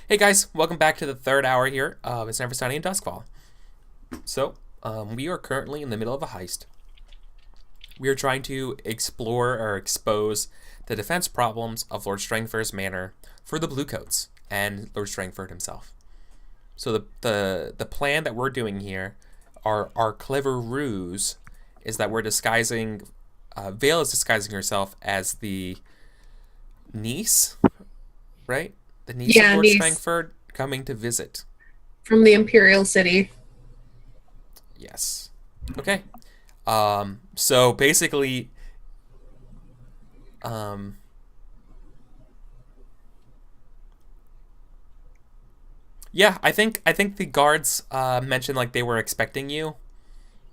Hey guys, welcome back to the third hour here of It's Never Sunny in Duskvol. So, we are currently in the middle of a heist. We are trying to explore or expose the defense problems of Lord Strangford's manor for the Bluecoats and Lord Strangford himself. So the plan that we're doing here, our clever ruse, is that we're disguising. Vale is disguising herself as the niece, right? The niece of Yeah, Lord niece Strangford coming to visit. from the Imperial City. Yes. Okay. So basically, um, yeah, I think the guards mentioned like they were expecting you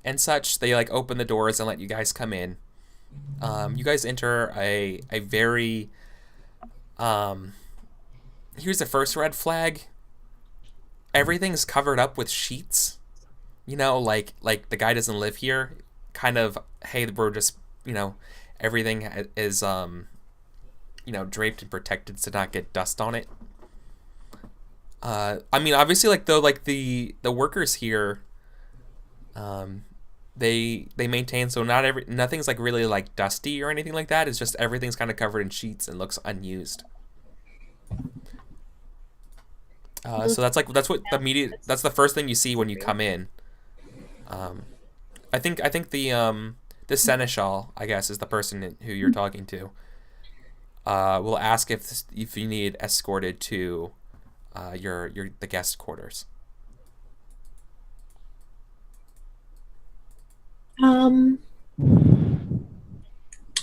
and such. They like open the doors and let you guys come in. You guys enter a very um. Here's the first red flag. Everything's covered up with sheets. Like the guy doesn't live here. Kind of, hey, we're just everything is draped and protected to not get dust on it. I mean, obviously, like the workers here, um, they maintain so nothing's like really like dusty or anything like that. It's just everything's kind of covered in sheets and looks unused. So that's the first thing you see when you come in. Um, I think the seneschal, I guess, is the person who you're talking to. Will ask if you need escorted to your the guest quarters. Um,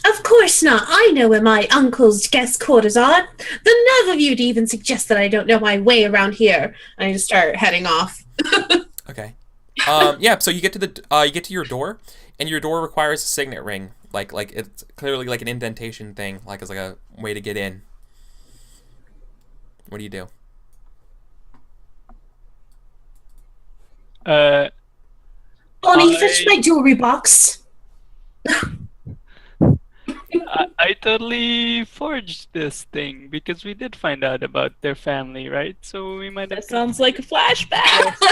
of course not. I know where my uncle's guest quarters are. The nerve of you to even suggest that I don't know my way around here. I just start heading off. Okay. Yeah. So you get to your door, and your door requires a signet ring. Like it's clearly like an indentation thing. Like it's like a way to get in. What do you do? Uh, Bonnie, fetch I, my jewelry box. I totally forged this thing because we did find out about their family, right? So we might have That come. sounds like a flashback. Yes.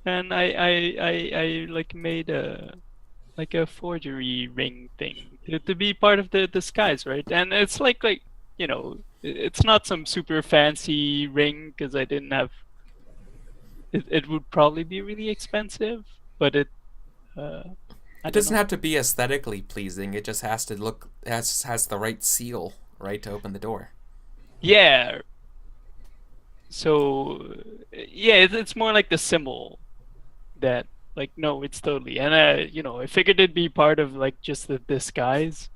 And I like made a forgery ring thing to be part of the disguise, right? And it's it's not some super fancy ring because I didn't have it would probably be really expensive, but uh I It don't doesn't know. have to be aesthetically pleasing. It just has to look has the right seal, right, to open the door. Yeah, so yeah, it's more like the symbol that like no, it's totally. And I figured it'd be part of like just the disguise.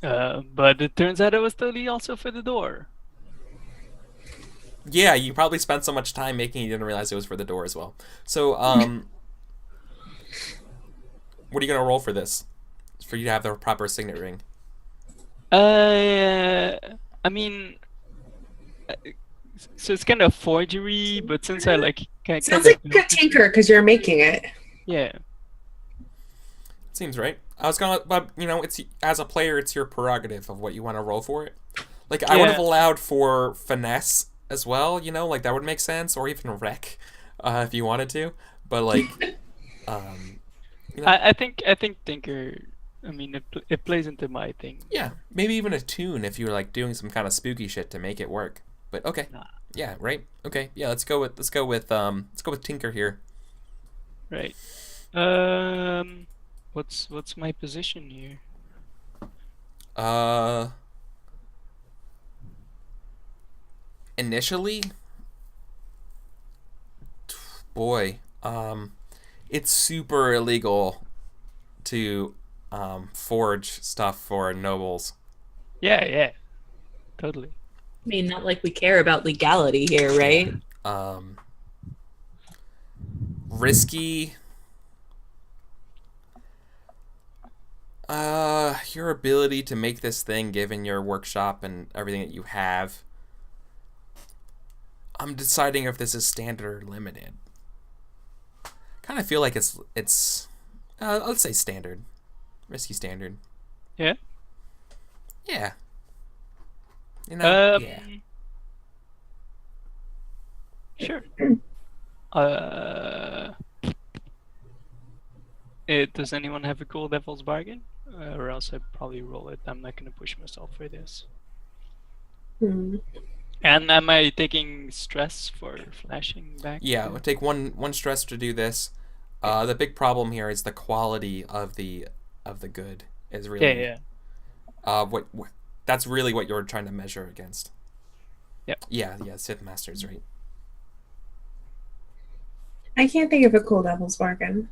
But it turns out it was totally also for the door. Yeah, you probably spent so much time making it, you didn't realize it was for the door as well. So, what are you gonna roll for this? For you to have the proper signet ring. Uh, I mean, uh, so it's kind of forgery, but since I like Sounds kind like of a built it, tinker because you're making it. yeah, Seems right. I was gonna, but it's as a player, it's your prerogative of what you want to roll for it. Like I would have yeah. allowed for finesse as well. Like that would make sense, or even wreck, if you wanted to. But like, um, you know, I think Tinker. I mean, it plays into my thing yeah, more. maybe even a tune if you were like doing some kind of spooky shit to make it work. But okay, Nah, yeah, right. Okay, yeah, let's go with Tinker here. right. Um, what's my position here? Uh, initially, boy, it's super illegal to forge stuff for nobles. Yeah, yeah, totally. I mean, not like we care about legality here, Yeah. right? Um, risky. Your ability to make this thing, given your workshop and everything that you have. I'm deciding if this is standard or limited. Kind of feel like it's let's say standard, risky standard. Yeah. Yeah, You know? Yeah. Sure. Does anyone have a cool devil's bargain? Or else I'd probably roll it. I'm not gonna push myself for this. Hmm. And am I taking stress for flashing back? Yeah, it would take one stress to do this. The big problem here is the quality of the good is really what that's really what you're trying to measure against. Yep. Yeah, Sith Master's right. I can't think of a cool devil's bargain.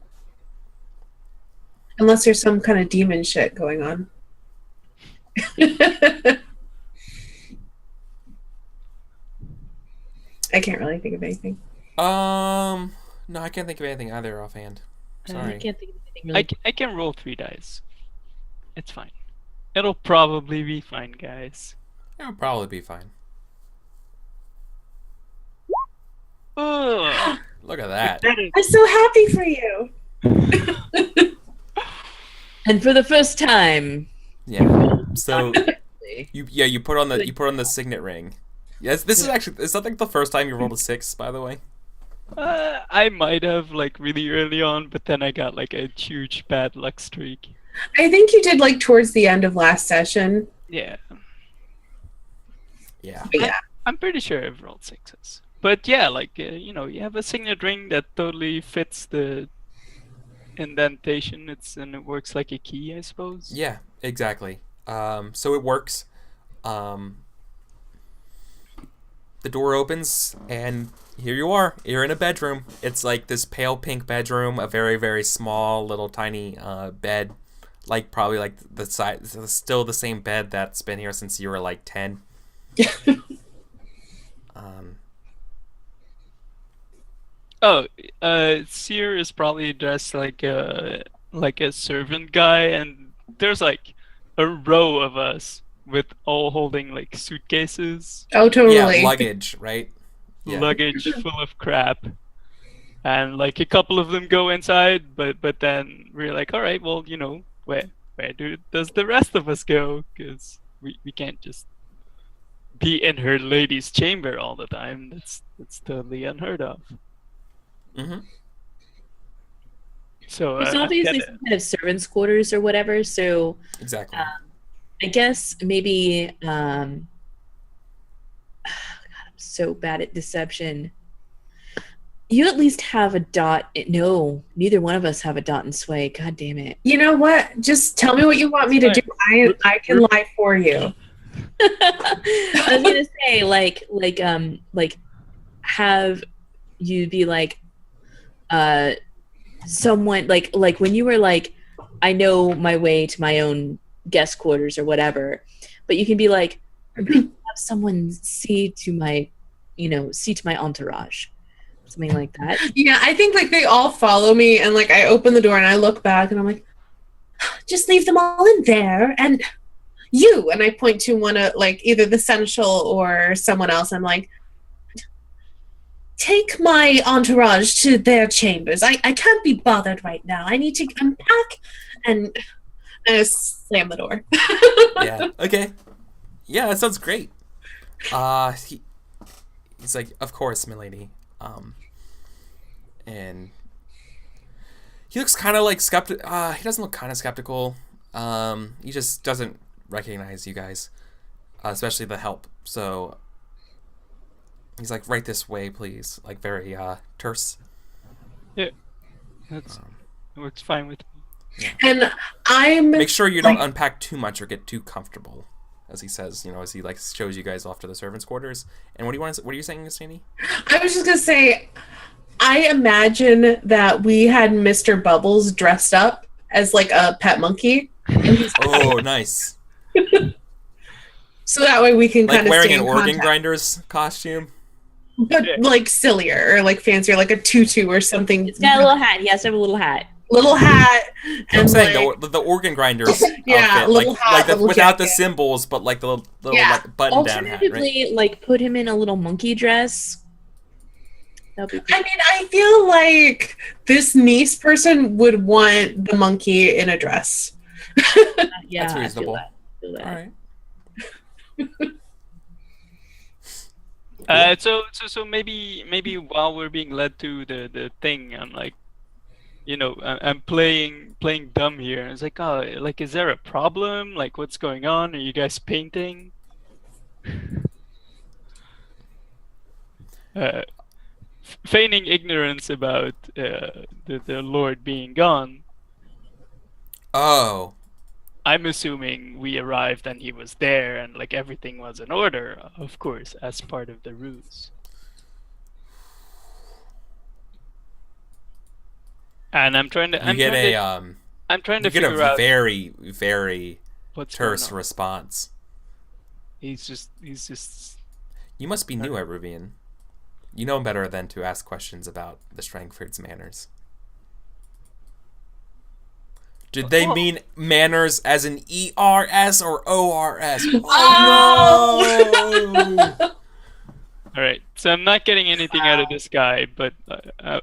Unless there's some kind of demon shit going on. I can't really think of anything. No, I can't think of anything either offhand. Sorry. I can't think of anything really. I can roll 3 dice. It's fine. It'll probably be fine, guys. It'll probably be fine. Oh, Look at that. I'm so happy for you. And for the first time, Yeah. So you put on the signet ring. Yes, this is that like the first time you rolled a 6, by the way? I might have like really early on, but then I got like a huge bad luck streak. I think you did like towards the end of last session. Yeah. Yeah. But yeah. I'm pretty sure I've rolled 6s. But yeah, like you know, you have a signet ring that totally fits the indentation. And it works like a key, I suppose. Yeah, exactly. So it works. The door opens, and here you are. You're in a bedroom. It's like this pale pink bedroom, a very, very small, little tiny bed. Like, probably like the size, still the same bed that's been here since you were like 10. Seer is probably dressed like a servant guy, and there's like a row of us with all holding like suitcases. Oh, totally. Yeah, luggage, right? Yeah. Luggage full of crap, and like a couple of them go inside, but then we're like, all right, well, you know, where does the rest of us go? Because we can't just be in her lady's chamber all the time. That's totally unheard of. Mm-hmm. So it's obviously some kind of servants' quarters or whatever. So Exactly. I guess maybe. God, I'm so bad at deception. You at least have a dot. No, neither one of us have a dot and sway. God damn it. You know what? Just tell me what you want me to do. I can lie for you. I was gonna say like have you be like someone like when you were like, I know my way to my own guest quarters or whatever, but you can be like, I'm gonna have someone see to my entourage, something like that. Yeah, I think like they all follow me, and like I open the door and I look back and I'm like, just leave them all in there, and you, and I point to one of like either the Seneschal or someone else. I'm like, take my entourage to their chambers. I can't be bothered right now. I need to unpack, and I slam the door. Yeah. Okay. Yeah, that sounds great. He's like, of course, milady. And he looks kind of like skeptical. He doesn't look kind of skeptical. He just doesn't recognize you guys, especially the help. So he's like, right this way, please. Like very terse. Yeah, that works fine with me. Yeah. And I'm Make sure you don't unpack too much or get too comfortable, as he says. You know, as he like shows you guys off to the servants' quarters. And what are you saying, Asteyni? I was just gonna say, I imagine that we had Mr. Bubbles dressed up as like a pet monkey, and he's Oh, nice. so that way we can Like kind of wearing stay an in organ contact. grinder's costume. But like sillier or like fancier, like a tutu or something. It's got a little hat. He has to have a little hat. Little hat. I'm And saying like, the organ grinders. Yeah, outfit, little like, hat, like little without the jacket. symbols, but like the little Yeah. like button down hat, right? Alternatively, like put him in a little monkey dress. That'd be I mean, I feel like this niece person would want the monkey in a dress. yeah, That's I feel reasonable. that. I feel that. All right. So maybe while we're being led to the thing, I'm like, I'm playing dumb here. It's like, oh, like, is there a problem? Like, what's going on? Are you guys painting? Uh, Feigning ignorance about the Lord being gone. Oh, I'm assuming we arrived and he was there and like everything was in order, of course, as part of the ruse. And I'm trying to you get figure out very, very what's terse going on. response. He's just You must be new at Rubian. You know better than to ask questions about the Strangford's manners. Did they mean manners as in ERS or ORS? Oh no! All right. So I'm not getting anything out of this guy, but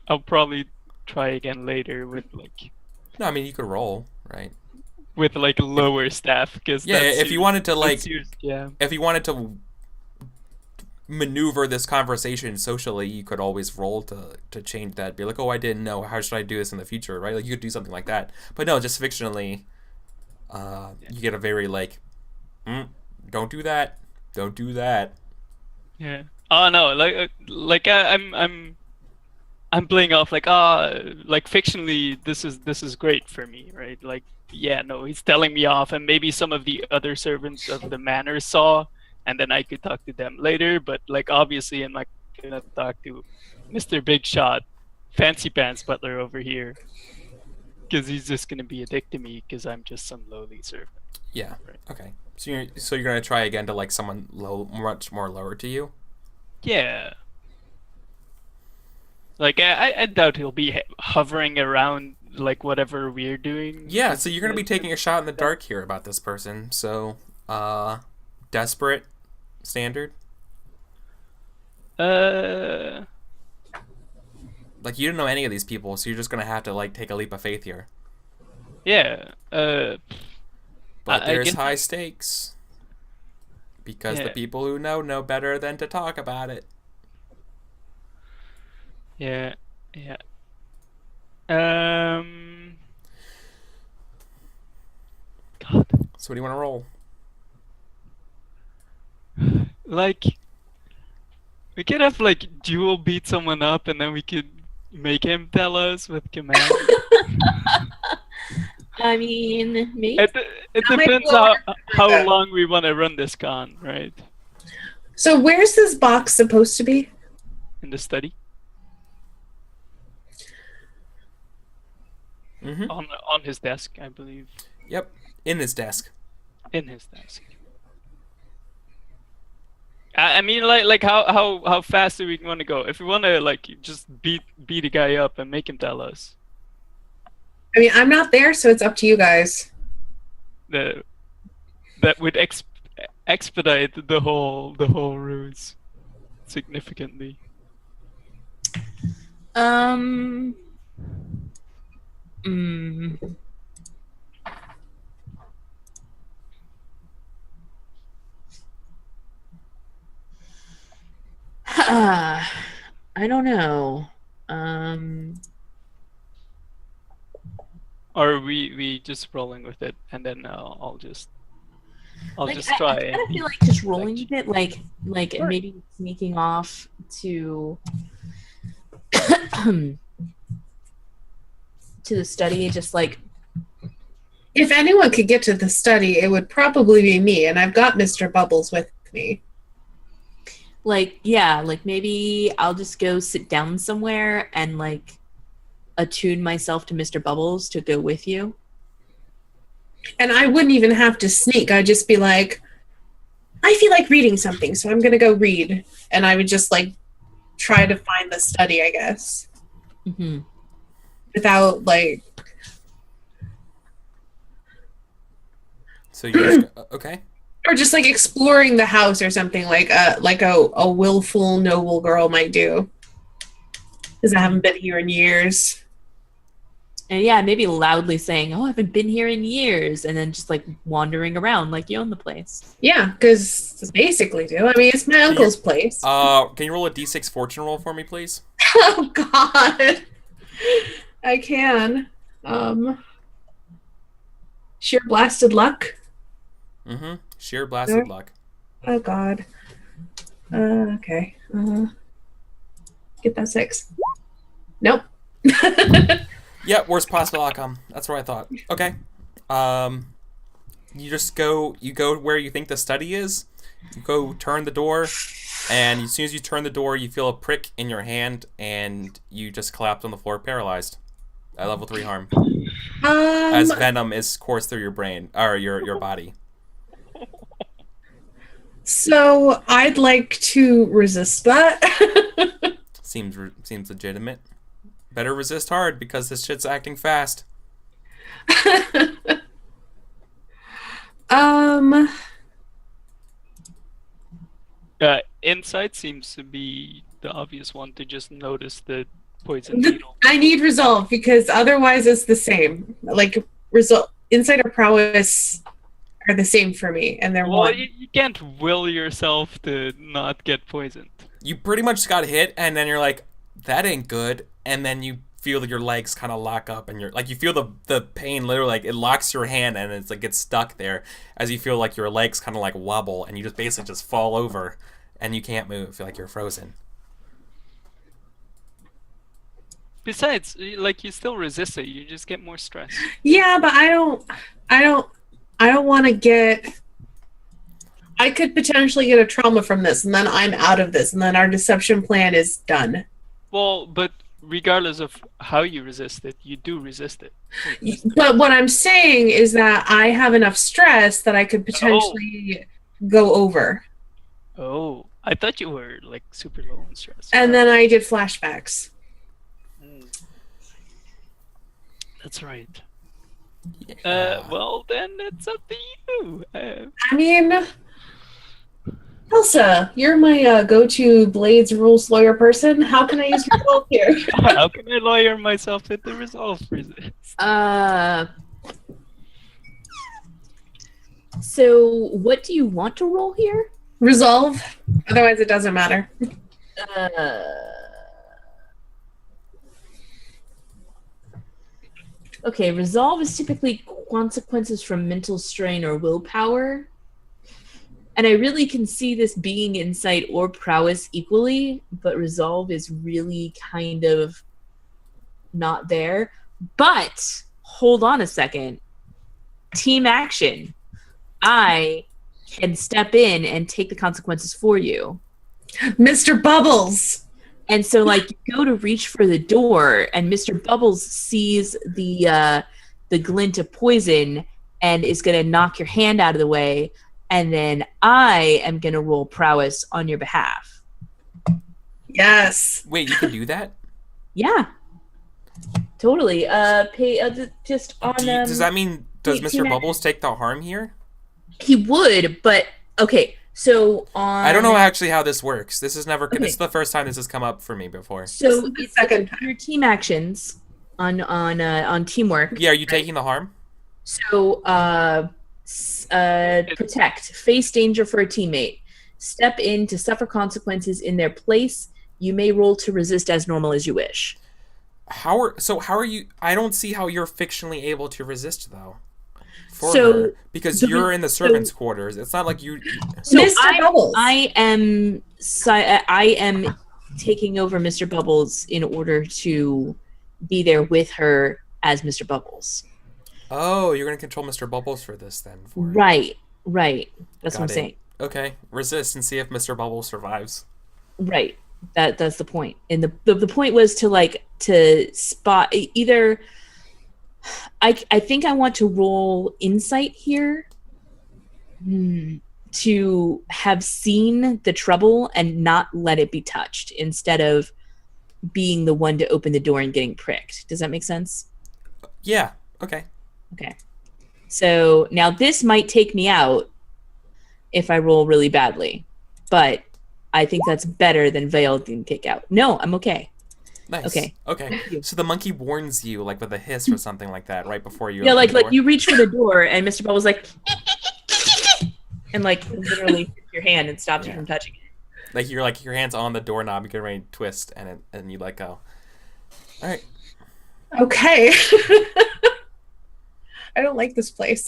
I'll probably try again later with like No, I mean you could roll, right? with like lower staff because Yeah, if you wanted to like, yeah. if you wanted to maneuver this conversation socially, you could always roll to change that. Be like, oh, I didn't know. How should I do this in the future, right? Like you could do something like that. But no, just fictionally, you get a very like, don't do that. Don't do that. Yeah. Oh no, I'm playing off like like fictionally this is great for me, right? Like yeah, no, he's telling me off, and maybe some of the other servants of the manor saw, and then I could talk to them later. But like obviously, I'm not gonna talk to Mr. Big Shot, Fancy Pants Butler over here, because he's just gonna be a dick to me because I'm just some lowly servant. Yeah. Right. Okay. So you're gonna try again to like someone much more lower to you. Yeah. Like I doubt he'll be hovering around like whatever we're doing. Yeah. So you're gonna be taking a shot in the dark here about this person. So, desperate, standard. Uh. Like you didn't know any of these people, so you're just gonna have to like take a leap of faith here. Yeah. But there's guess- high stakes. Because the Yeah. people who know better than to talk about it. Yeah. Yeah. God. So what do you want to roll? Like, we could have like Jewel beat someone up, and then we could make him tell us with command. I mean, maybe. It That might depends be a how that. long we want to run this con, right? So where's this box supposed to be? In the study, Mm-hmm. on his desk, I believe. Yep. In his desk. In his desk. I mean, like how fast do we want to go? If we want to like just beat a guy up and make him tell us I mean, I'm not there, so it's up to you guys. that would expedite the whole ruse significantly. Mm, I don't know. Or are we just rolling with it, and then I'll just Like, try. I kind of feel like just rolling with it, like maybe sneaking off to to the study, just like If anyone could get to the study, it would probably be me, and I've got Mr. Bubbles with me. yeah, like maybe I'll just go sit down somewhere and like attune myself to Mr. Bubbles to go with you. And I wouldn't even have to sneak. I'd just be like, I feel like reading something, so I'm going to go read. And I would just like try to find the study, I guess. Mm-hmm. Without like... So you're just, okay. Or just like exploring the house or something like a willful, noble girl might do. Because I haven't been here in years. And yeah, maybe loudly saying, "Oh, I haven't been here in years," and then just like wandering around like you own the place. Yeah, because basically do. I mean, it's my uncle's place. Can you roll a d6 fortune roll for me, please? Oh God, I can. Sheer blasted luck. Mm-hmm. Sheer blasted luck. Oh God. Okay. Get that 6. Nope. Yeah, worst possible outcome. That's what I thought. Okay. You just go where you think the study is. You go turn the door, and as soon as you turn the door, you feel a prick in your hand, and you just collapse on the floor, paralyzed. At level 3 harm. As venom is coursed through your brain, or your body. So I'd like to resist that. Seems legitimate. Better resist hard because this shit's acting fast. Insight seems to be the obvious one to just notice the poison needle. I need resolve because otherwise it's the same. Like insight or prowess are the same for me, and they're one. You can't will yourself to not get poisoned. You pretty much got hit, and then you're like, that ain't good, and then you feel your legs kind of lock up, and you're like, you feel the pain literally, like it locks your hand, and it's like gets stuck there as you feel like your legs kind of like wobble, and you just basically just fall over, and you can't move, feel like you're frozen. Besides, like you still resist it, you just get more stress. Yeah, but I don't want to get. I could potentially get a trauma from this, and then I'm out of this, and then our deception plan is done. Well, but regardless of how you resist it, you do resist it. But what I'm saying is that I have enough stress that I could potentially go over. Oh, I thought you were like super low on stress. And then I did flashbacks. That's right. Well, then it's up to you. I mean, Kelsa, you're my go-to Blades rules lawyer person. How can I use resolve here? How can I lawyer myself into resolve resist? So what do you want to roll here? Resolve. Otherwise, it doesn't matter. Okay, resolve is typically consequences from mental strain or willpower. And I really can see this being insight or prowess equally, but resolve is really kind of not there. But hold on a second. Team action. I can step in and take the consequences for you. Mr. Bubbles! And so, like, you go to reach for the door, and Mr. Bubbles sees the glint of poison and is going to knock your hand out of the way, and then I am going to roll prowess on your behalf. Yes. Wait, you can do that? Yeah. Totally. Just on... Does that mean, does wait, Mr. Bubbles take the harm here? He would, but... Okay, so on... I don't know actually how this works. This is never... Okay. This is the first time this has come up for me before. So the second time. your team actions on teamwork. Yeah, are you taking the harm? So, protect, face danger for a teammate, step in to suffer consequences in their place. You may roll to resist as normal as you wish. How are you... I don't see how you're fictionally able to resist, though. For So, her, because you're in the servants' quarters. It's not like you... So Mr. Bubbles. I am taking over Mr. Bubbles in order to be there with her as Mr. Bubbles. Oh, you're going to control Mr. Bubbles for this, then. Right. That's what I'm Got it. saying. Okay, resist and see if Mr. Bubbles survives. Right. That's the point. And the point was to spot either. I think I want to roll insight here to have seen the trouble and not let it be touched instead of being the one to open the door and getting pricked. Does that make sense? Yeah, okay. Okay. So now this might take me out if I roll really badly, but I think that's better than Vale didn't take out. No, I'm okay. Nice. Okay. Okay. you. So the monkey warns you, like with a hiss or something like that, right before you. Yeah, open like the door? you reach for the door, and Mr. Bubble's like, and like literally hits your hand and stops you Yeah. from touching it. Like your hand's on the doorknob, you get ready to twist, and you let go. All right. Okay. I don't like this place.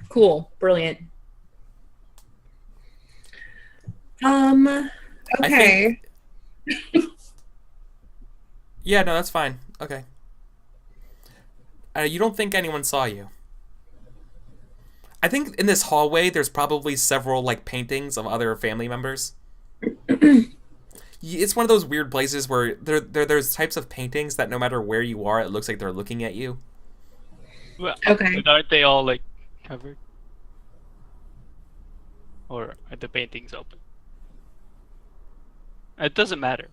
Cool, brilliant. Okay. Yeah, no, that's fine. Okay. You don't think anyone saw you? I think in this hallway, there's probably several like paintings of other family members. It's one of those weird places where there's types of paintings that no matter where you are, it looks like they're looking at you. Well, Okay. but aren't they all like covered? Or are the paintings open? It doesn't matter.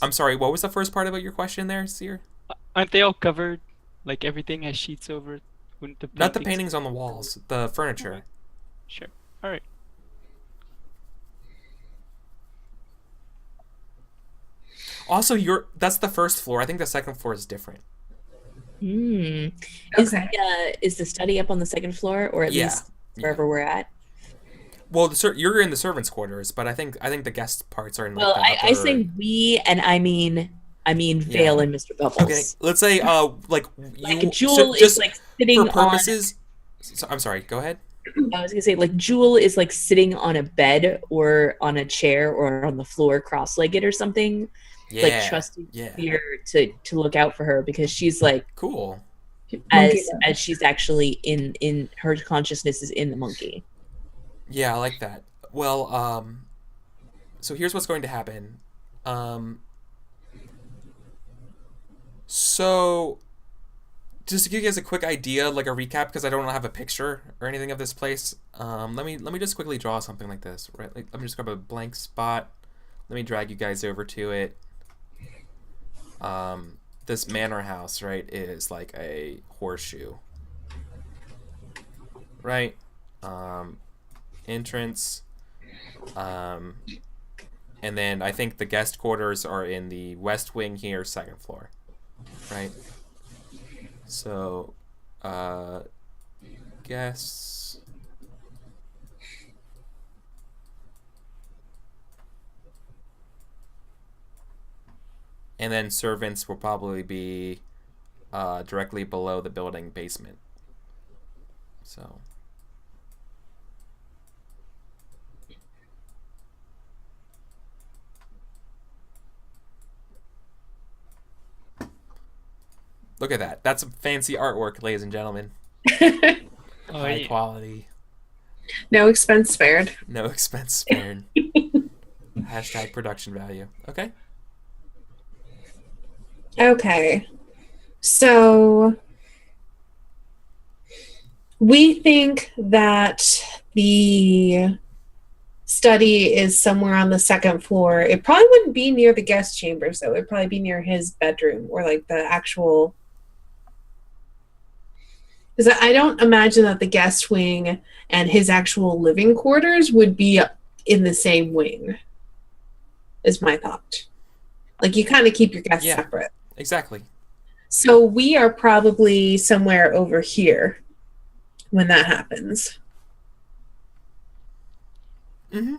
I'm sorry, what was the first part about your question there, Seer? Aren't they all covered? Like everything has sheets over it? Wouldn't the Not the paintings on the walls, the furniture. Sure. Alright. Also, that's the first floor. I think the second floor is different. Hmm. Okay. Is the study up on the second floor, or at Yeah. least wherever we're at? Well, you're in the servants' quarters, but I think the guest parts are in. Like, Well, the I upper... say we, and I mean Vale and Mr. Bubbles. Okay, let's say like Jewel just is like sitting for purposes. I'm sorry. Go ahead. I was gonna say like Jewel is like sitting on a bed or on a chair or on the floor, cross-legged or something. Yeah. Like trusting Fear to look out for her because she's like Cool. as she's actually in her consciousness is in the monkey. Yeah, I like that. Well, so here's what's going to happen. So just to give you guys a quick idea, like a recap, because I don't have a picture or anything of this place. Let me just quickly draw something like this. Right, like, let me just grab a blank spot. Let me drag you guys over to it. This manor house, right, is like a horseshoe. Right? Entrance. And then I think the guest quarters are in the west wing here, second floor. Right? So, guests. And then servants will probably be directly below the building basement. So. Look at that. That's some fancy artwork, ladies and gentlemen. Oh, High yeah. quality. No expense spared. No expense spared. Hashtag production value. Okay. Okay. So we think that the study is somewhere on the second floor. It probably wouldn't be near the guest chambers, though. It'd probably be near his bedroom or like the actual. Because I don't imagine that the guest wing and his actual living quarters would be in the same wing, is my thought. Like, you kind of keep your guests separate. Exactly. So we are probably somewhere over here when that happens. Mm-hmm.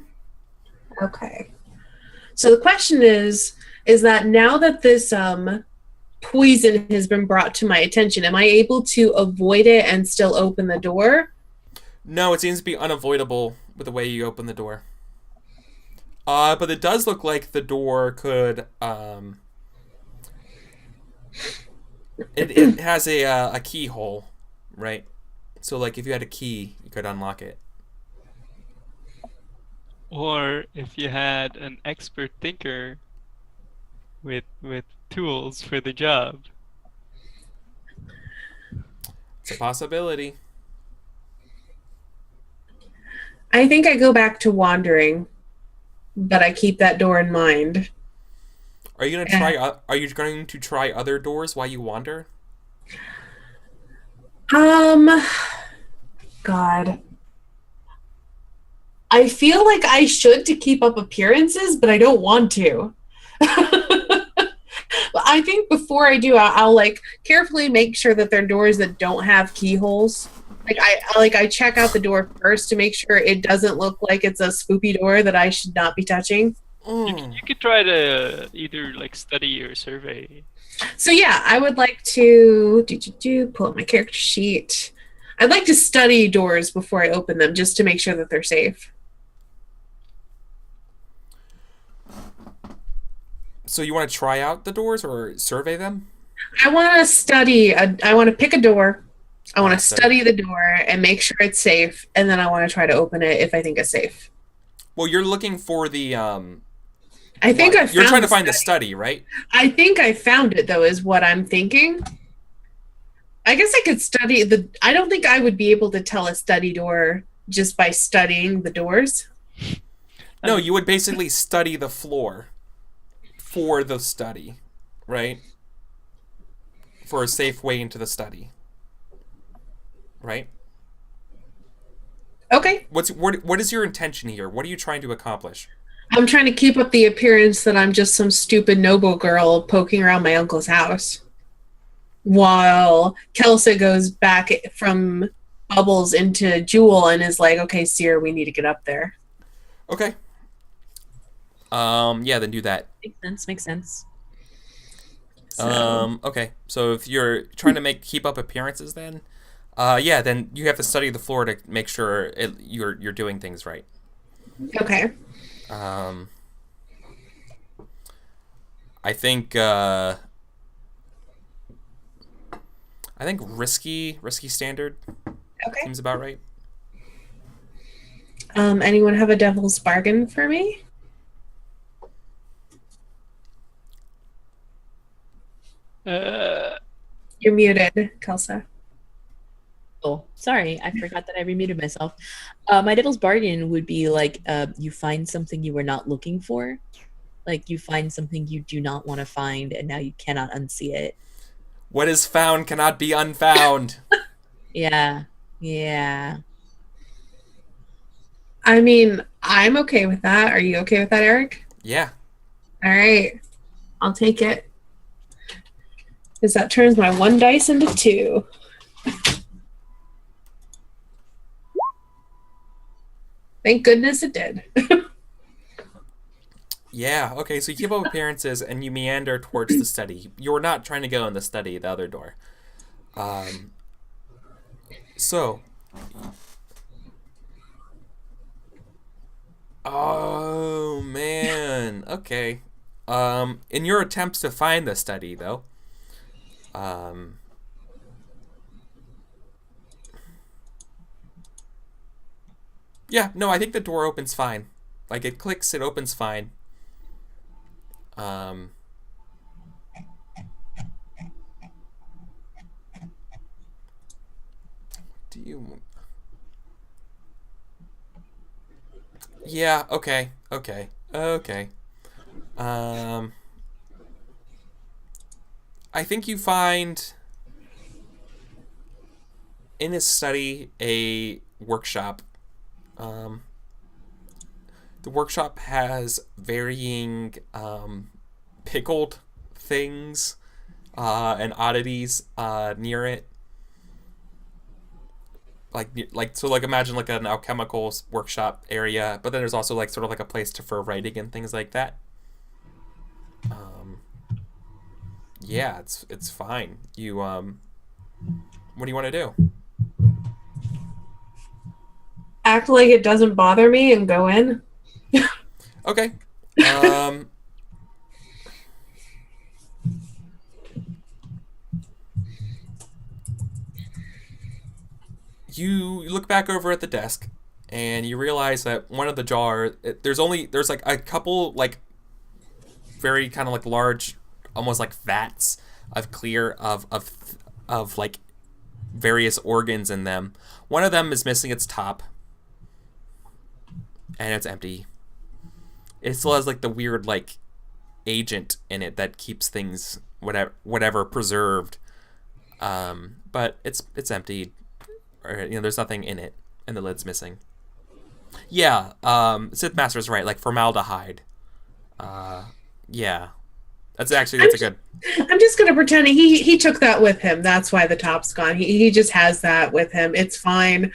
Okay. So the question is that now that this poison has been brought to my attention, am I able to avoid it and still open the door? No, it seems to be unavoidable with the way you open the door. But it does look like the door could it has a keyhole, right? So like if you had a key, you could unlock it. Or if you had an expert thinker with tools for the job. It's a possibility. I think I go back to wandering, but I keep that door in mind. Are you gonna try? Are you going to try other doors while you wander? God. I feel like I should to keep up appearances, but I don't want to. I think before I do, I'll like carefully make sure that they're doors that don't have keyholes. I check out the door first to make sure it doesn't look like it's a spoopy door that I should not be touching. You could try to either like study or survey. So yeah, I would like to pull up my character sheet. I'd like to study doors before I open them, just to make sure that they're safe. So you want to try out the doors or survey them? I want to study. I want to pick a door. I want to study the door and make sure it's safe, and then I want to try to open it if I think it's safe. Well, you're looking for the. I think I found. You're trying to find the study, right? I think I found it though, is what I'm thinking. I guess I could study the. I don't think I would be able to tell a study door just by studying the doors. No, you would basically study the floor for the study, right? For a safe way into the study, right? Okay. What is your intention here? What are you trying to accomplish? I'm trying to keep up the appearance that I'm just some stupid noble girl poking around my uncle's house, while Kelsa goes back from Bubbles into Jewel and is like, "Okay, Seer, we need to get up there." Okay. Yeah, then do that. Makes sense. Okay. So if you're trying to keep up appearances, then, yeah, then you have to study the floor to make sure you're doing things right. Okay. I think risky standard. Okay. Seems about right. Anyone have a devil's bargain for me? You're muted, Kelsa. Oh, sorry. I forgot that I remuted myself. My devil's bargain would be like you find something you were not looking for. Like you find something you do not want to find, and now you cannot unsee it. What is found cannot be unfound. Yeah. I mean, I'm okay with that. Are you okay with that, Eric? Yeah. All right. I'll take it. Because that turns my 1 dice into 2. Thank goodness it did. Yeah, okay, so you keep up appearances and you meander towards the study. You're not trying to go in the study, the other door. Oh, man. Okay. In your attempts to find the study, though, yeah, no, I think the door opens fine. Like, it clicks, it opens fine. Yeah, okay. I think you find in his study a workshop. The workshop has varying pickled things and oddities near it. Like imagine like an alchemical workshop area, but then there's also like sort of like a place for writing and things like that. Yeah, it's fine. You what do you want to do? Act like it doesn't bother me and go in. Okay. You look back over at the desk and you realize that one of the jars, there's like a couple like very kind of like large, almost like vats of clear of like various organs in them. One of them is missing its top and it's empty. It still has like the weird like agent in it that keeps things whatever preserved, but it's empty. Or, there's nothing in it, and the lid's missing. Yeah, Sith Master's right, like formaldehyde. Yeah. That's a good. I'm just gonna pretend he took that with him. That's why the top's gone. He just has that with him. It's fine.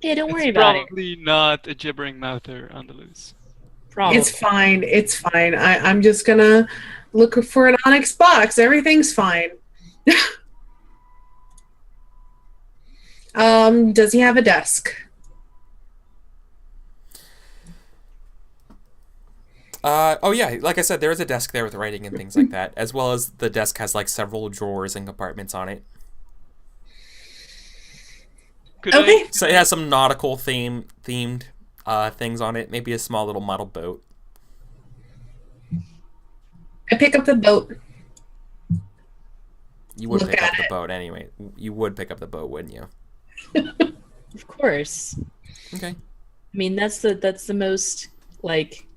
Yeah, don't worry It's about it. probably not a gibbering mouther on the loose. Probably. It's fine. It's fine. I'm just gonna look for an Onyx box. Everything's fine. Does he have a desk? Oh yeah, like I said, there is a desk there with writing and things like that, as well as the desk has like several drawers and compartments on it. Could Okay. So it has some nautical themed things on it. Maybe a small little model boat. I pick up the boat. You would Look pick up at the it. boat anyway. You would pick up the boat, wouldn't you? Of course. Okay. I mean, that's the most like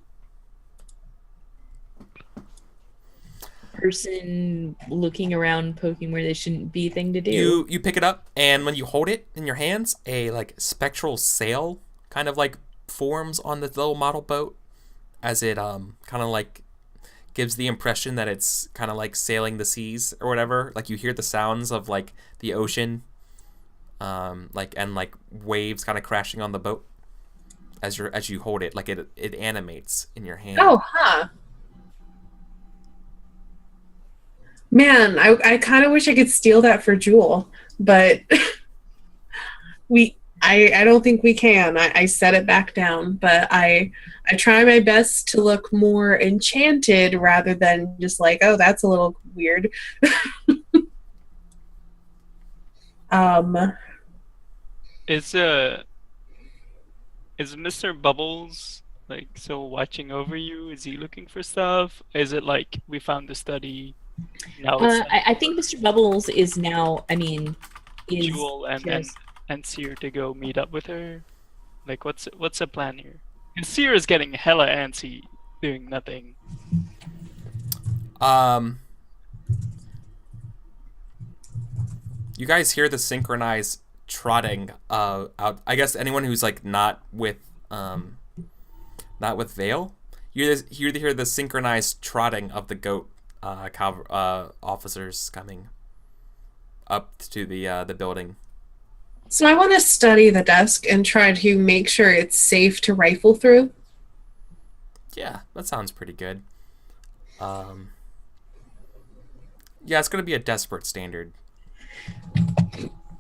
person looking around, poking where they shouldn't be thing to do. You pick it up, and when you hold it in your hands, a like spectral sail kind of like forms on the little model boat, as it kind of like gives the impression that it's kind of like sailing the seas or whatever. Like you hear the sounds of like the ocean, like and like waves kind of crashing on the boat as you hold it. Like it animates in your hand. Oh, huh. Man, I kind of wish I could steal that for Jewel, but I don't think we can. I set it back down, but I try my best to look more enchanted rather than just like, oh, that's a little weird. Is Mr. Bubbles like still watching over you? Is he looking for stuff? Is it like we found the study? Now it's I think Mr. Bubbles is now. I mean, is Jewel and just- Seer to go meet up with her. Like what's the plan here? And Seer is getting hella antsy, doing nothing. You guys hear the synchronized trotting out. I guess anyone who's like not with Vale, you hear the synchronized trotting of the goat officers coming up to the building. So I want to study the desk and try to make sure it's safe to rifle through. Yeah, that sounds pretty good. Yeah, it's gonna be a desperate standard.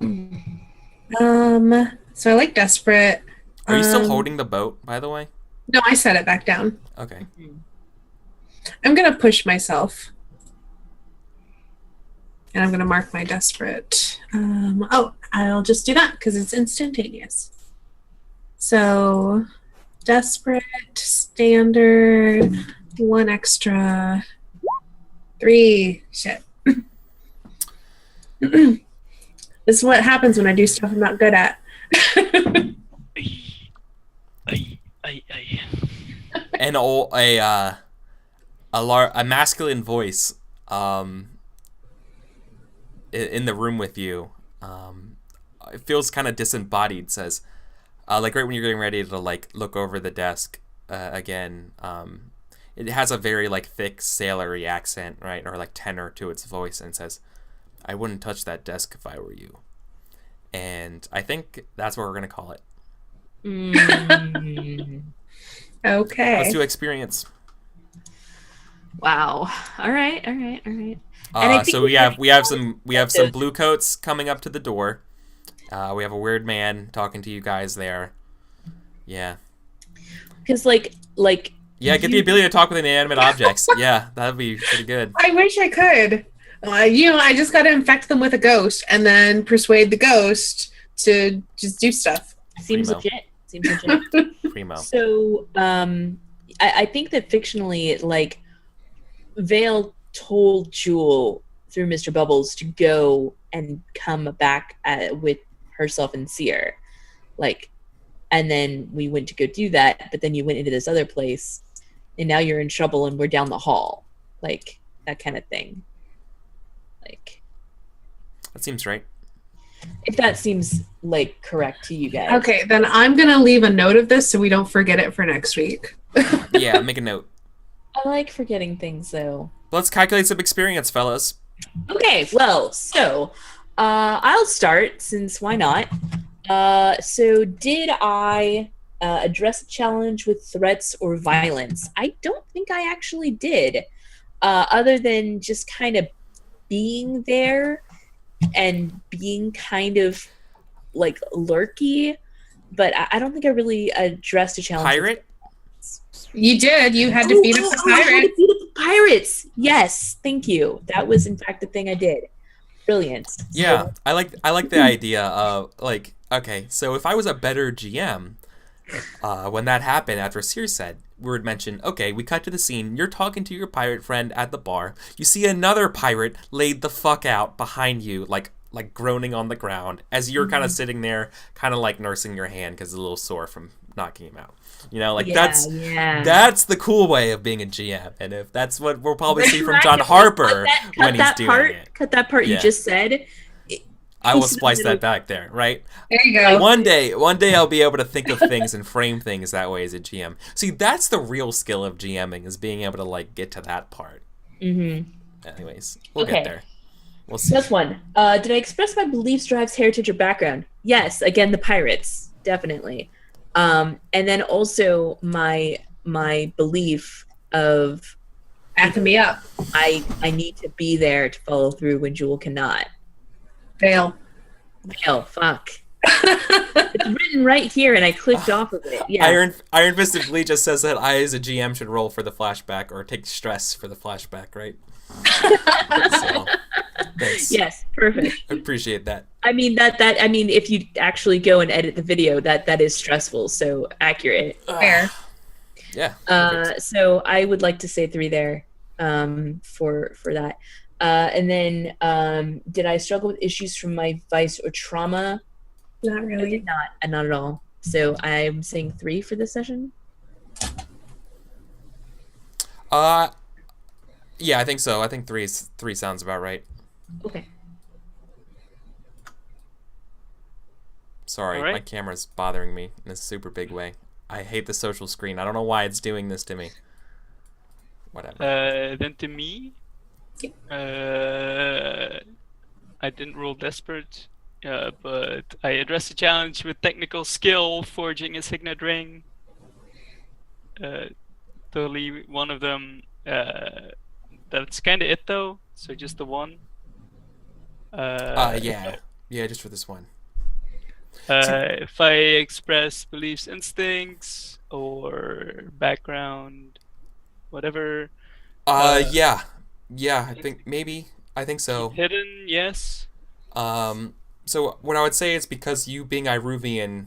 So I like desperate. Are you still holding the boat, by the way? No, I set it back down. Okay. I'm gonna push myself. And I'm gonna mark my desperate. I'll just do that because it's instantaneous. So desperate, standard, 1 extra, 3. Shit. This is what happens when I do stuff I'm not good at. And a masculine voice in the room with you, it feels kind of disembodied, says like right when you're getting ready to like look over the desk again, it has a very like thick sailory accent, right, or like tenor to its voice, and says, I wouldn't touch that desk if I were you. And I think that's what we're gonna call it. Okay. Let's do experience. Wow. All right. And I think So we have some blue coats coming up to the door. We have a weird man talking to you guys there. Yeah. Because like Yeah, get the ability to talk with inanimate objects. Yeah, that'd be pretty good. I wish I could. I just got to infect them with a ghost and then persuade the ghost to just do stuff. seems Primo. legit. Primo. So I think that fictionally, like Vale told Jewel through Mr. Bubbles to go and come back with herself and Seer, like, and then we went to go do that, but then you went into this other place, and now you're in trouble, and we're down the hall, like that kind of thing. Like, That seems right. If that seems like correct to you guys. Okay, then I'm gonna leave a note of this so we don't forget it for next week. Yeah, make a note. I like forgetting things though. Let's calculate some experience, fellas. Okay, well, so I'll start since why not? So did I address a challenge with threats or violence? I don't think I actually did, other than just kind of being there and being kind of like lurky. But I don't think I really addressed a challenge. Pirate? You did. You had to beat up the I had pirate. to beat up the pirates. Yes, thank you. That was in fact the thing I did. Brilliant. Yeah, I like the idea of like, okay, so if I was a better GM, when that happened after Sears said, we would mention, okay, we cut to the scene, you're talking to your pirate friend at the bar, you see another pirate laid the fuck out behind you, like groaning on the ground, as you're kind of sitting there, kind of like nursing your hand because it's a little sore from knocking him out. You know, like that's the cool way of being a GM, and if that's what we'll probably see from John Harper when he's doing it. Cut that part you just said. I will splice that back there, right? There you go. One day I'll be able to think of things and frame things that way as a GM. See, that's the real skill of GMing, is being able to like get to that part. Mm-hmm. Anyways, we'll get there. We'll see. That's one. Did I express my beliefs, drives, heritage, or background? Yes. Again, the pirates, definitely. And then also my belief of Backing me up. I need to be there to follow through when Jewel cannot. Fail. Oh, fuck. It's written right here, and I clicked off of it. Yeah. Iron Fisted Flea just says that I, as a GM, should roll for the flashback or take stress for the flashback, right? So, thanks. Yes, perfect. I appreciate that. I mean I mean, if you actually go and edit the video, that is stressful. So accurate. Fair. Yeah. So I would like to say 3 there, for that. And then, did I struggle with issues from my vice or trauma? Not I really. did not at all. So I'm saying 3 for this session. Yeah, I think so. I think three sounds about right. Okay. Sorry, All right. my camera's bothering me in a super big way. I hate the social screen. I don't know why it's doing this to me. Whatever. Then to me, I didn't roll desperate, but I addressed the challenge with technical skill, forging a signet ring. Totally one of them. That's kind of it though. So just the one. Yeah, just for this one. If I express beliefs, instincts, or background, whatever. Yeah, I think so. Hidden, yes. So what I would say is because you being Iruvian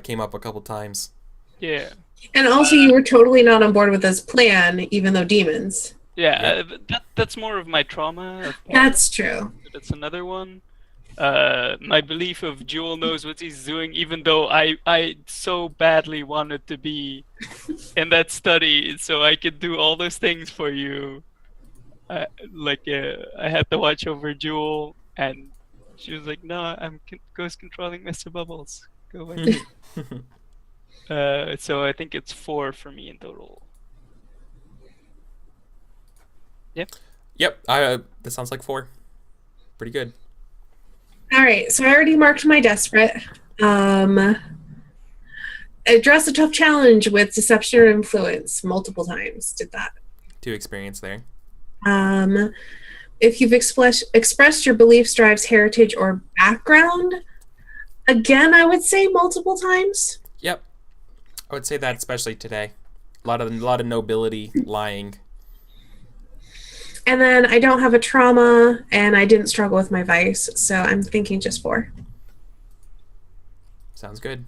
came up a couple times. Yeah. And also, you were totally not on board with this plan, even though demons. Yeah, that's more of my trauma. That's true. That's another one. My belief of Jewel knows what he's doing, even though I so badly wanted to be in that study, so I could do all those things for you. I had to watch over Jewel, and she was like, "No, I'm ghost controlling Mr. Bubbles. Go away." So I think it's 4 for me in total. Yep. That sounds like 4. Pretty good. All right, so I already marked my desperate. Address a tough challenge with deception or influence multiple times. Did that. 2 experience there. If you've expressed your beliefs, drives, heritage, or background, again, I would say multiple times. Yep. I would say that especially today. A lot of nobility, lying. And then I don't have a trauma, and I didn't struggle with my vice, so I'm thinking just 4. Sounds good.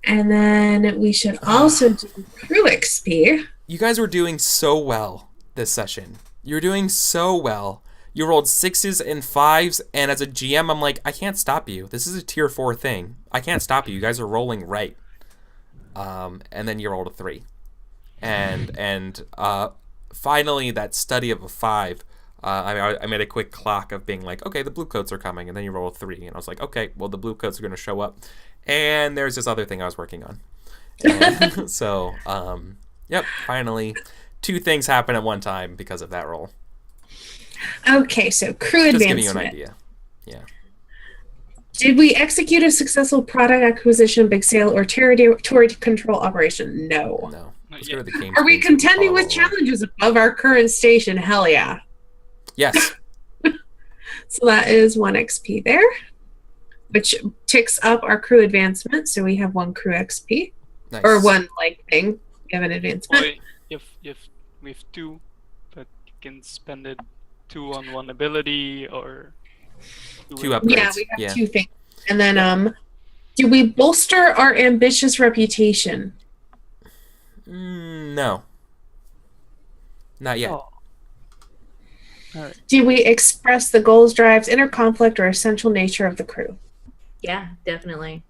And then we should also do crew XP. You guys were doing so well this session. You're doing so well. You rolled 6s and 5s, and as a GM, I'm like, I can't stop you. This is a tier 4 thing. I can't stop you. You guys are rolling right. And then you rolled a 3. And finally, that study of a 5 I made a quick clock of being like, okay, the blue coats are coming, and then you roll a 3, and I was like, okay, well the blue coats are going to show up, and there's this other thing I was working on. And so, yep, finally, 2 things happen at one time because of that roll. Okay, so crew Just advancement. giving you an idea. Yeah. Did we execute a successful product acquisition, big sale, or territory control operation? No. No. Let's yet. go to the game Are we screen so contending with follow along. challenges above our current station? Hell yeah. Yes. So that is 1 XP there, which ticks up our crew advancement. So we have 1 crew XP, Nice. or 1 like thing. We have an advancement. Well, if we have 2, but you can spend it 2 on 1 ability or 2 upgrades. Yeah, we have 2 things. And then, do we bolster our ambitious reputation? No. Not yet. Oh. All right. Do we express the goals, drives, inner conflict, or essential nature of the crew? Yeah, definitely.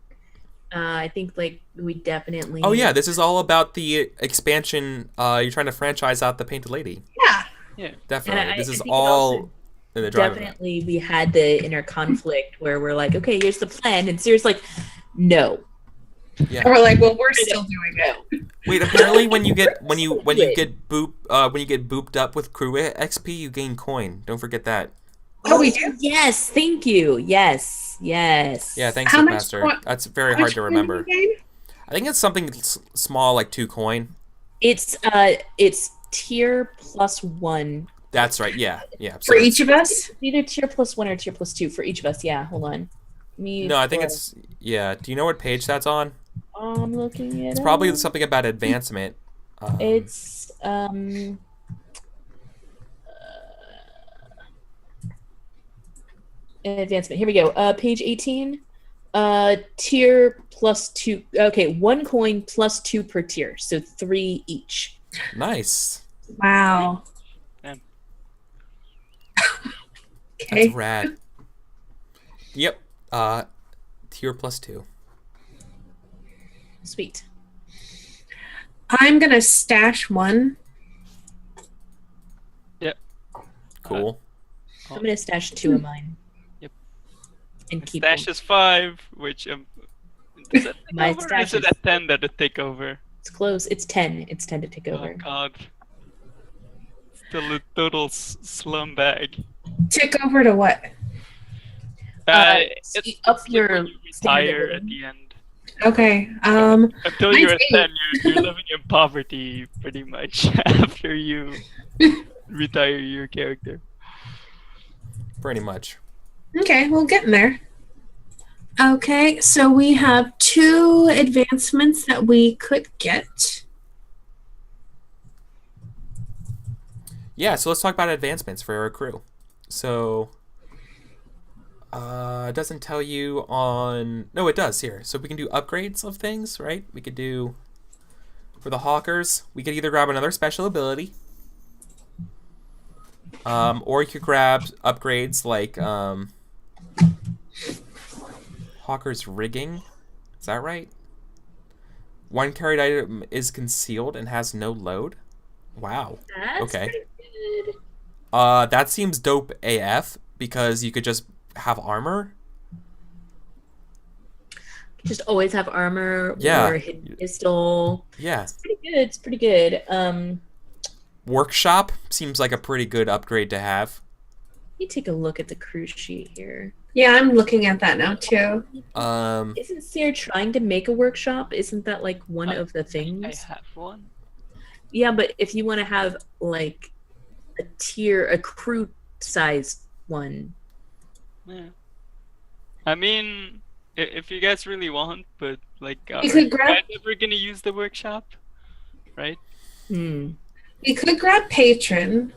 I think like we definitely. Oh yeah, this is all about the expansion. You're trying to franchise out the Painted Lady. Yeah. Yeah. Definitely. And I This is think it all also in the drive of it. Definitely, we had the inner conflict where we're like, okay, here's the plan, and Siri's like, no. Yeah. And we're like, well, we're still doing it. Wait, apparently when you get booped up with crew XP, you gain coin. Don't forget that. Oh, we do? Yes, thank you. Yes. Yeah, thanks, How much Master. coin- That's very How hard much to coin remember. do we gain? I think it's something small like 2 coin. It's tier plus 1. That's right. Yeah. For each of us? Either tier plus 1 or tier plus 2 for each of us. Yeah, hold on. No, I think it's Do you know what page that's on? I'm looking at It's probably something about advancement. It's advancement. Here we go. Page 18. Tier plus 2. Okay, 1 coin plus 2 per tier, so 3 each. Nice. Wow. Yeah. Okay. That's rad. Yep. Tier plus 2. Sweet. I'm going to stash 1. Cool. I'm gonna stash 2 of mine. Yep. And keep Stash them. is 5, which does that take My over, or stash is it is- at 10 that it take over? It's close. It's 10. It's 10 to take Oh over. god. Still a total slum bag. Tick over to what? It's up like your when you retire standard at the end. Okay. Until you're at mine's 10, you're living in poverty pretty much after you retire your character. Pretty much. Okay, we'll get in there. Okay, so we have 2 advancements that we could get. Yeah, so let's talk about advancements for our crew. So, it doesn't tell you on... No, it does here. So we can do upgrades of things, right? We could do... For the Hawkers, we could either grab another special ability, or you could grab upgrades like Hawker's Rigging. Is that right? 1 carried item is concealed and has no load. Wow. That's Okay. pretty good. That seems dope AF because you could just have armor. Just always have armor Yeah. or hidden pistol. Yeah. It's pretty good. It's pretty good. Workshop seems like a pretty good upgrade to have. Let me take a look at the crew sheet here. Yeah, I'm looking at that now too. Isn't Seer trying to make a workshop? Isn't that like one of the I things? have one. Yeah, but if you want to have like a crew sized one. Yeah. I mean, if you guys really want, but like, are You could you grab- guys ever gonna use the workshop? Right? Hmm. We could grab patron,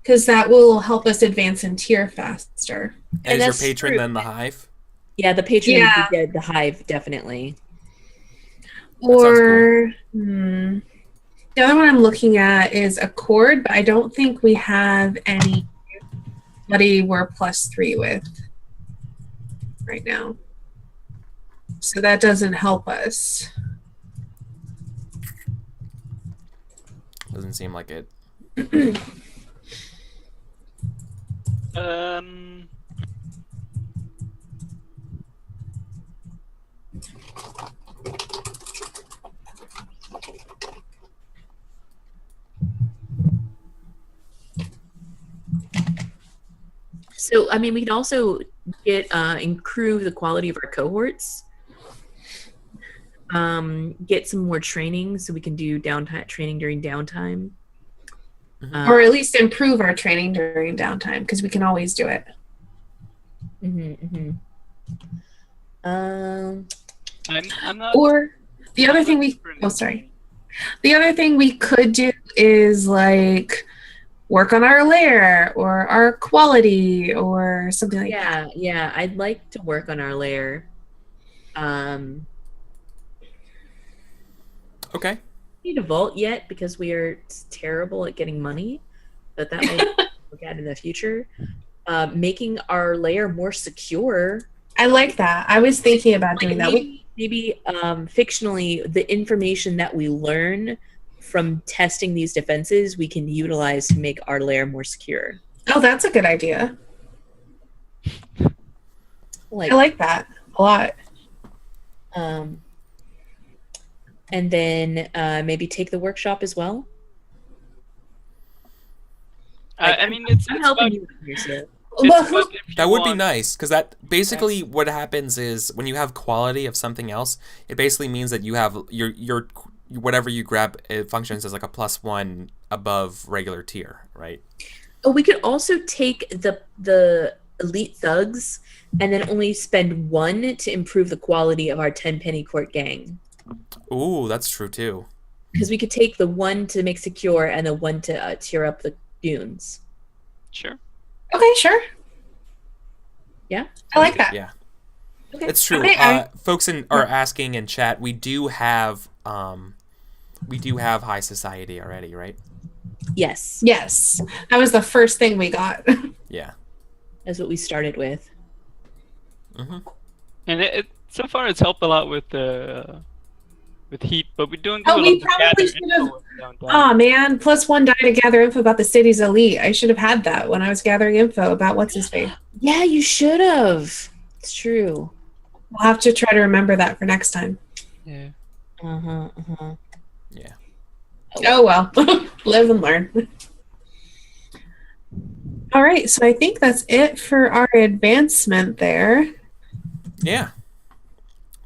because that will help us advance in tier faster. And is your that's patron true. then the hive? Yeah, the patron Yeah. would be the hive, definitely. Or the other one I'm looking at is Accord, but I don't think we have anybody we're +3 with right now. So that doesn't help us. Doesn't seem like it. Um. So, I mean, we can also improve the quality of our cohorts. Get some more training so we can do downtime training during downtime. Or at least improve our training during downtime, because we can always do it. Um, I'm not. Or the other thing the other thing we could do is like work on our lair or our quality or something like that. Yeah, I'd like to work on our lair. Okay. Need a vault yet because we are terrible at getting money, but that might look at in the future. Making our lair more secure. I like that. I was thinking about doing that. Maybe fictionally, the information that we learn from testing these defenses, we can utilize to make our lair more secure. Oh, that's a good idea. Like, I like that a lot. And then maybe take the workshop as well. I mean, it's helping about, you here, so. Well, who, That would be nice, because that basically what happens is when you have quality of something else, it basically means that you have your whatever you grab, it functions as like a +1 above regular tier, right? Oh, we could also take the elite thugs and then only spend 1 to improve the quality of our 10 penny court gang. Ooh, that's true too. Because we could take the 1 to make secure and the 1 to tier up the goons. sure. okay, sure. Yeah? I like that. Yeah, Okay. it's true. Okay, Folks are asking in chat. We do have high society already, right? Yes. Yes. That was the first thing we got. Yeah. That's what we started with. And it so far it's helped a lot with heat, but we don't do Oh, a we lot of probably gather should info have- downtown. Oh man, +1 die to gather info about the city's elite. I should have had that when I was gathering info about what's his face. Yeah, you should have. It's true. We'll have to try to remember that for next time. Yeah. Yeah. Oh well, live and learn. All right, so I think that's it for our advancement there. Yeah.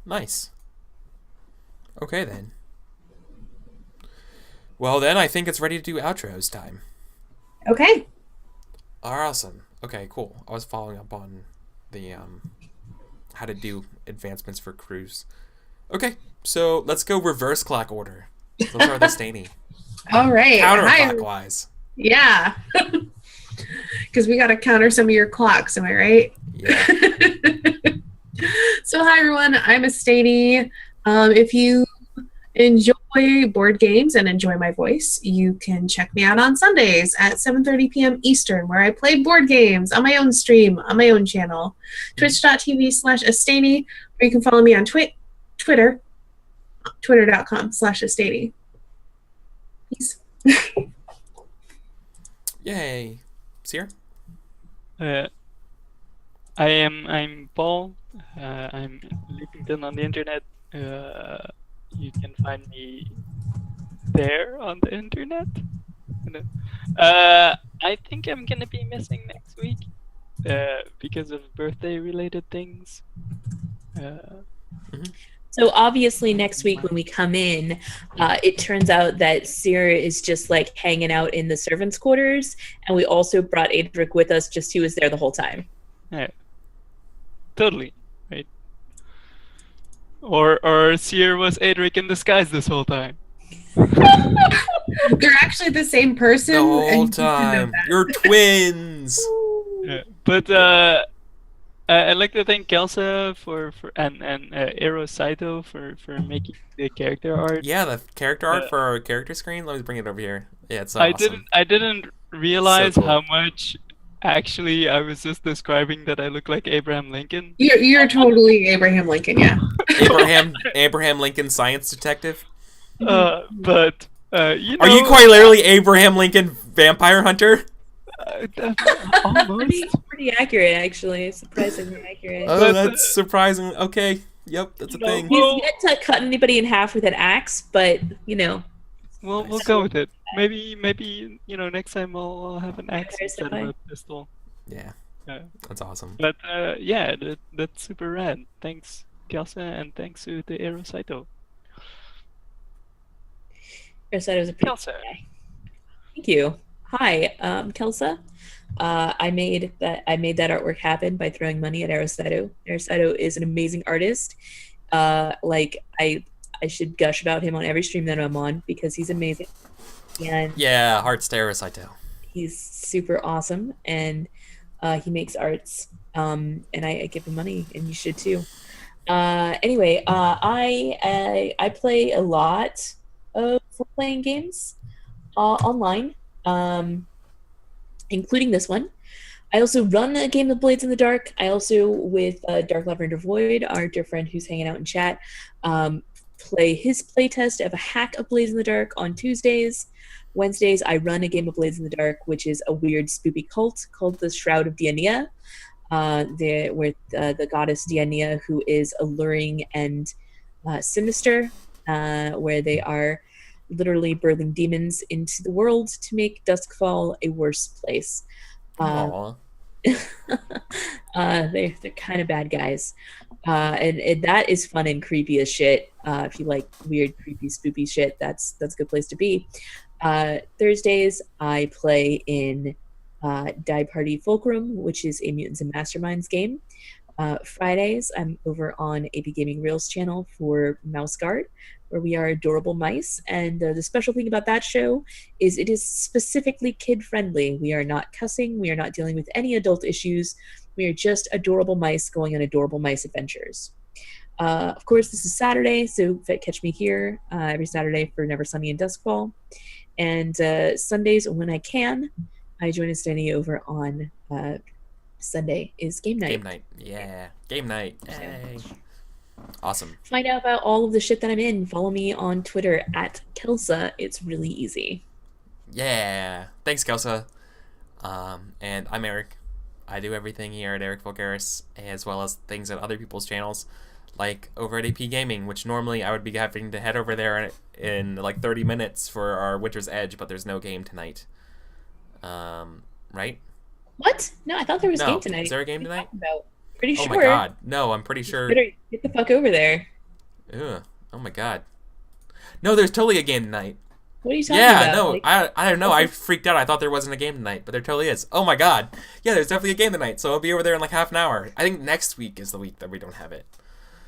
Nice. Okay then. Well then, I think it's ready to do outros time. Okay. Awesome. Okay, cool. I was following up on the how to do advancements for crews. Okay, so let's go reverse clock order. Those are the Asteyni. All right. Hi. Counterclockwise. Yeah. Because we got to counter some of your clocks, am I right? Yeah. So hi everyone, I'm Asteyni. If you enjoy board games and enjoy my voice, you can check me out on Sundays at 7:30 p.m. Eastern, where I play board games on my own stream, on my own channel, twitch.tv/Asteyni, or you can follow me on Twitter, twitter.com/Asteyni. Peace. Yay. Seer? I'm Paul. I'm Liefington on the internet. You can find me there on the internet. I think I'm gonna be missing next week because of birthday-related things. So obviously next week when we come in, it turns out that Seer is just like hanging out in the servants' quarters, and we also brought Adric with us, just he was there the whole time. Yeah. Totally, right? Or Seer was Adric in disguise this whole time. They're actually the same person. The and whole you didn't know time. that. You're twins. Yeah. But I'd like to thank Kelsa and Eero Saito for making the character art. Yeah, the character art for our character screen. Let me bring it over here. Yeah, it's awesome. I didn't realize So cool. how much actually I was just describing that I look like Abraham Lincoln. You're totally Abraham Lincoln, yeah. Abraham Lincoln, science detective. But you know, Are you quite literally Abraham Lincoln vampire hunter. Almost. Pretty accurate, actually. Surprisingly accurate. Oh, But, that's surprising. Okay, yep, that's a No, thing. well- He's yet to cut anybody in half with an axe, but We'll Nice. go with it. Maybe next time I'll have an axe there's instead of the a pistol. Yeah, Yeah. that's awesome. But yeah, that's super rad. Thanks, Kelsa, and thanks to the Aero Saito. Arasado was a pretty Kelsa. guy. Thank you. Hi, Kelsa. I made that artwork happen by throwing money at Arasado. Arasado is an amazing artist. I should gush about him on every stream that I'm on because he's amazing. And Yeah, heart stare Saito. he's super awesome, and he makes arts. And I give him money, and you should too. Anyway, I play a lot of role-playing games online, including this one. I also run a game of Blades in the Dark. I also, with Dark Lavender Void, our dear friend who's hanging out in chat, play his playtest of a hack of Blades in the Dark on Tuesdays. Wednesdays, I run a game of Blades in the Dark, which is a weird spoopy cult called the Shroud of Diania, where the goddess Diania, who is alluring and sinister, where they are literally birthing demons into the world to make Duskvol a worse place. Aw. They're kind of bad guys, and that is fun and creepy as shit. If you like weird, creepy, spoopy shit, that's a good place to be. Thursdays, I play in Die Party Fulcrum, which is a Mutants and Masterminds game. Fridays, I'm over on AP Gaming Reels channel for Mouse Guard, where we are adorable mice. And the special thing about that show is it is specifically kid-friendly. We are not cussing. We are not dealing with any adult issues. We are just adorable mice going on adorable mice adventures. Of course, this is Saturday, so catch me here every Saturday for Never Sunny and Duskfall. And Sundays, when I can, I join Asteyni over on Sunday is game night. Game night. Yeah. Game night. Yay. Awesome. Find out about all of the shit that I'm in. Follow me on Twitter at Kelsa. It's really easy. Yeah. Thanks, Kelsa. And I'm Eric. I do everything here at Eric Vulgaris, as well as things at other people's channels, like over at AP Gaming, which normally I would be having to head over there in like 30 minutes for our Winter's Edge, but there's no game tonight. Right? What? No, I thought there was a No. game tonight. Is there a game What are you tonight? talking about? Pretty Oh sure. my god. No, I'm pretty sure. Better get the fuck over there. Ugh. Oh my god. No, there's totally a game tonight. What are you talking Yeah, about? no, Like, I don't know. I freaked out. I thought there wasn't a game tonight, but there totally is. Oh my god. Yeah, there's definitely a game tonight, so I'll be over there in like half an hour. I think next week is the week that we don't have it.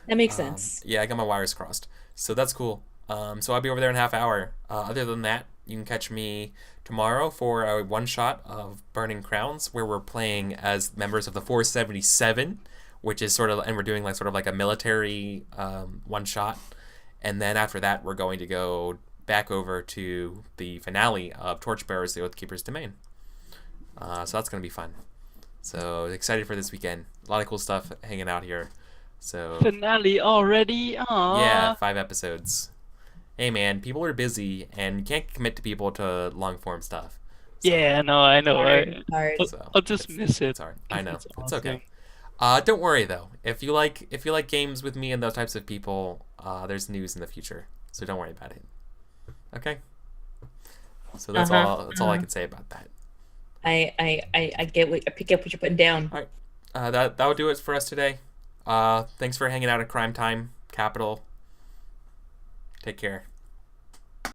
that makes sense. Yeah, I got my wires crossed. So that's cool. So I'll be over there in half hour. Other than that, you can catch me tomorrow for a one-shot of Burning Crowns, where we're playing as members of the 477, which is sort of, and we're doing like sort of like a military one-shot. And then after that, we're going to go back over to the finale of Torchbearers, the Oathkeeper's Domain. So that's going to be fun. So excited for this weekend. A lot of cool stuff hanging out here. So Finale already? Aww. yeah, 5 episodes. Hey man, people are busy and you can't commit to people to long form stuff. So, Yeah, no, I know. Hard, hard. I'll just miss it. It's hard. I know. It's It's okay. awesome. Don't worry though. If you like games with me and those types of people, there's news in the future. So don't worry about it. Okay? So that's all I can say about that. I pick up what you're putting down. That would do it for us today. Thanks for hanging out at Crime Time Capital. Take care.